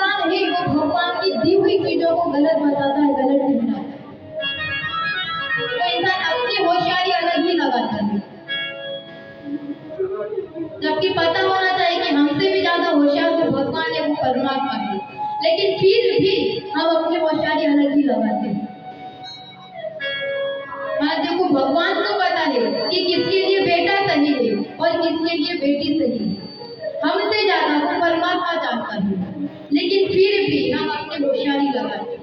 इंसान है वो भगवान की दी हुई चीजों को गलत बताता है, गलत ठहराता है, तो इंसान अपनी होशियारी अलग ही लगाता है। जबकि पता होना चाहिए कि हमसे भी ज्यादा होशियार जो भगवान है वो परमात्मा है, लेकिन फिर भी हम अपनी होशियारी अलग ही लगाते हैं। देखो भगवान को पता है कि किसके लिए बेटा सही है और किसके लिए बेटी सही है, हमसे ज्यादा वो परमात्मा जानता है, लेकिन फिर भी हम अपनी होशियारी लगाते हैं।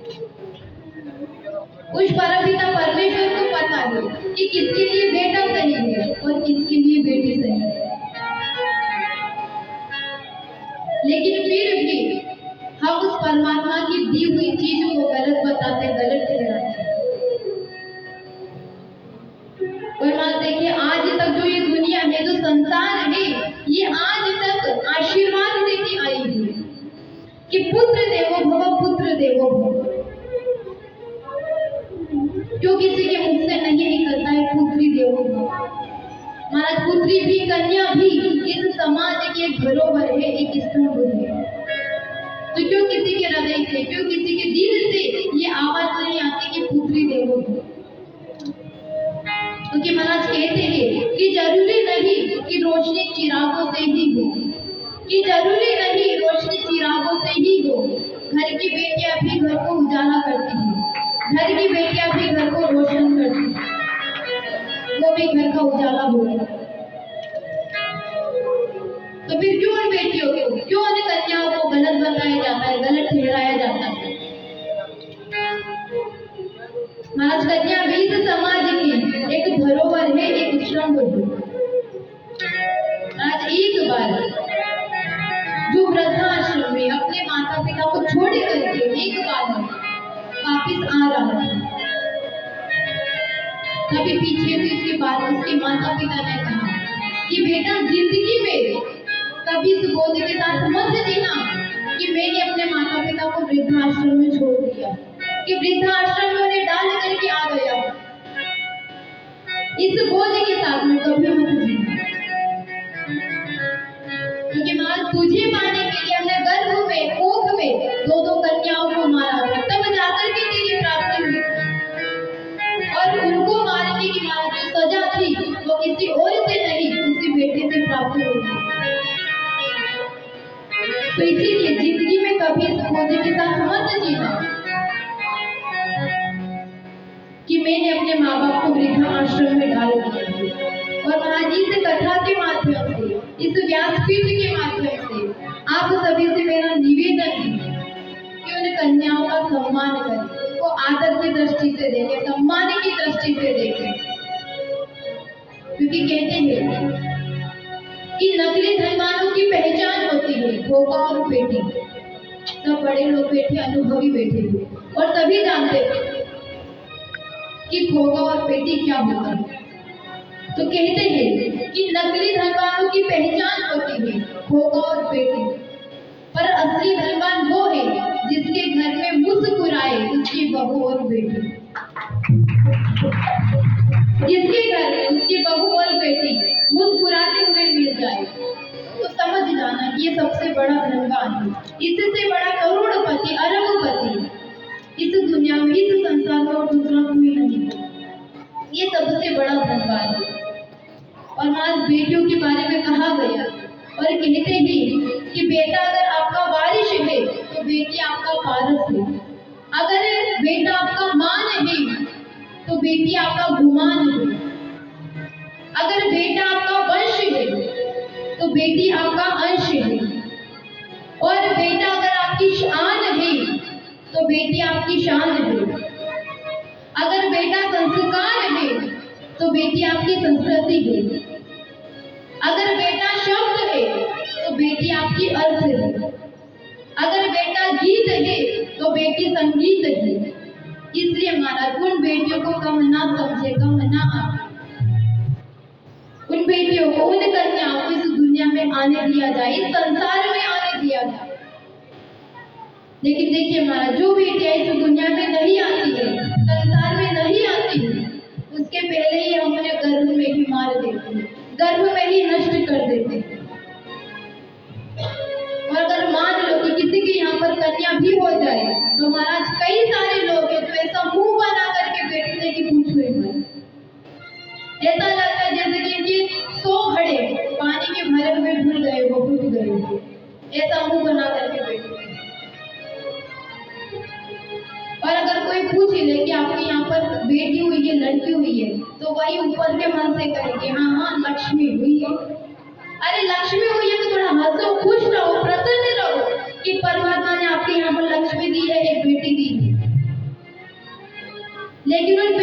उस परमपिता परमेश्वर को पता है कि किसके लिए बेटा सही है और किसके लिए बेटी सही है, लेकिन फिर भी हम उस परमात्मा की दी हुई चीज को गलत बताते, गलत ठहराते। और मान देखिए आज तक जो ये दुनिया है, जो संसार है, ये आज तक आशीर्वाद देती आई है कि पुत्र देवो भव, पुत्र देवो भव। जो किसी के मुख से नहीं निकलता है पुत्री देवो भव। महाराज पुत्री भी, कन्या भी इस समाज के धरोहर है, एक स्तंभ है। तो क्यों किसी के हृदय से, क्यों किसी के दिल से ये आवाज नहीं आती कि पुत्री देवो भव? क्योंकि महाराज कहते हैं कि जरूरी नहीं कि रोशनी चिरागों से ही हो, कि जरूरी नहीं रोशनी चिरागों से ही हो। घर की बेटियां भी घर को उजाला करती हैं, घर की बेटियां भी घर को रोशन करती हैं, वो भी घर का उजाला हो गया। तो फिर क्यों उन बेटियों को, क्यों उन कन्याओं को गलत बताया जाता है, गलत ठहराया जाता है? महाराज कन्या भी इस समाज की एक धरोहर है, एक स्तंभ है। आज एक बार जो वृद्धाश्रम में अपने माता पिता को छोड़ करके एक बार वापिस आ रहा है, तभी पीछे से उसके बाद उसके माता पिता ने कहा कि बेटा जिंदगी में कभी इस बोझ के साथ मत देना कि मैंने अपने माता पिता को वृद्धाश्रम में छोड़ दिया, कि वृद्धाश्रम में उन्हें डाल करके आ गया। इस बोझ के साथ में कभी मत जीना, क्योंकि मां तुझे पाने के लिए हमने गर्भ में, कोख में दो कन्याओं को मारा था, तब जाकर के तेरी प्राप्ति हुई। और उनको मारने की मां जो सजा थी वो किसी और से नहीं, उसी बेटे से प्राप्त होगी। तो इसीलिए जिंदगी में कभी इस बोझ के साथ मत जीना कि मैंने अपने माँ बाप को वृद्धाश्रम में डाल दिया। और महाराज इस कथा के माध्यम से, इस व्यासपीठ के माध्यम से आप सभी से मेरा निवेदन है कि उन कन्याओं का सम्मान करें, उनको आदर की दृष्टि से देखें, सम्मान की दृष्टि से देखें। क्योंकि कहते हैं कि नकली धनवानों की पहचान होती है धोखा और पेटी। सब बड़े लोग बैठे, अनुभवी बैठे और सभी जानते हैं कि धोखा और पेटी क्या होता है। तो कहते हैं कि नकली धनवानों की पहचान होती है धोखा और पेटी, पर असली धनवान वो है जिसके घर में मुस्कुराए उसकी बहू और बेटी, जिसके घर में उसकी बहू और बेटी मुस्कुराते हुए मिल जाए, तो समझ जाना कि ये सबसे बड़ा धनवान है। इससे बड़ा करोड़पति, अरबपति इस दुनिया में, इस संसार में और दूसरा कोई नहीं है। ये सबसे बड़ा धनवान है। और आज बेटियों के बारे में कहा गया और कहते हैं कि बेटा अगर आपका वारिश है तो बेटी आपका पारस है, अगर बेटा आपका मान है तो बेटी आपका गुमान है, अगर बेटा आपका वंश है तो बेटी आपका अंश है, और बेटा अगर आपकी शान है तो बेटी आपकी शान है, अगर बेटा संस्कार है तो बेटी आपकी संस्कृति है, अगर बेटा शब्द है तो बेटी आपकी अर्थ है, अगर बेटा गीत है तो बेटी संगीत है। इसलिए महाराज उन बेटियों को कम ना समझे, कम ना आए, उन बेटियों को, उन कन्याओं को इस दुनिया में आने दिया जाए, इस संसार में आने दिया जाए। लेकिन देखिए महाराज जो बेटियां इस दुनिया में नहीं आती है, संसार में नहीं आती है, उसके पहले ही हम उन्हें गर्भ में ही मार देते हैं, गर्भ में ही नष्ट कर देते हैं। और अगर मान लो कि किसी के यहाँ पर तो महाराज कई सारे लोग हैं जो ऐसा मुंह बना करके बैठते हैं कि पूछो ही मत। ऐसा लगता है जैसे कि इनके 100 घड़े पानी के भरे हुए भूल गए वो फूट गए हो, ऐसा मुंह बना करके बैठते हैं। और अगर कोई पूछ ही ले कि आपके यहाँ पर बेटी हुई है, लड़की हुई है, तो वही ऊपर के मन से कहेंगे हाँ हाँ लक्ष्मी हुई है। अरे लक्ष्मी हुई है तो थोड़ा हंसो, खुश रहो, प्रसन्न रहो कि परमात्मा ने आपके यहाँ पर लक्ष्मी दी है, एक बेटी दी है। लेकिन उन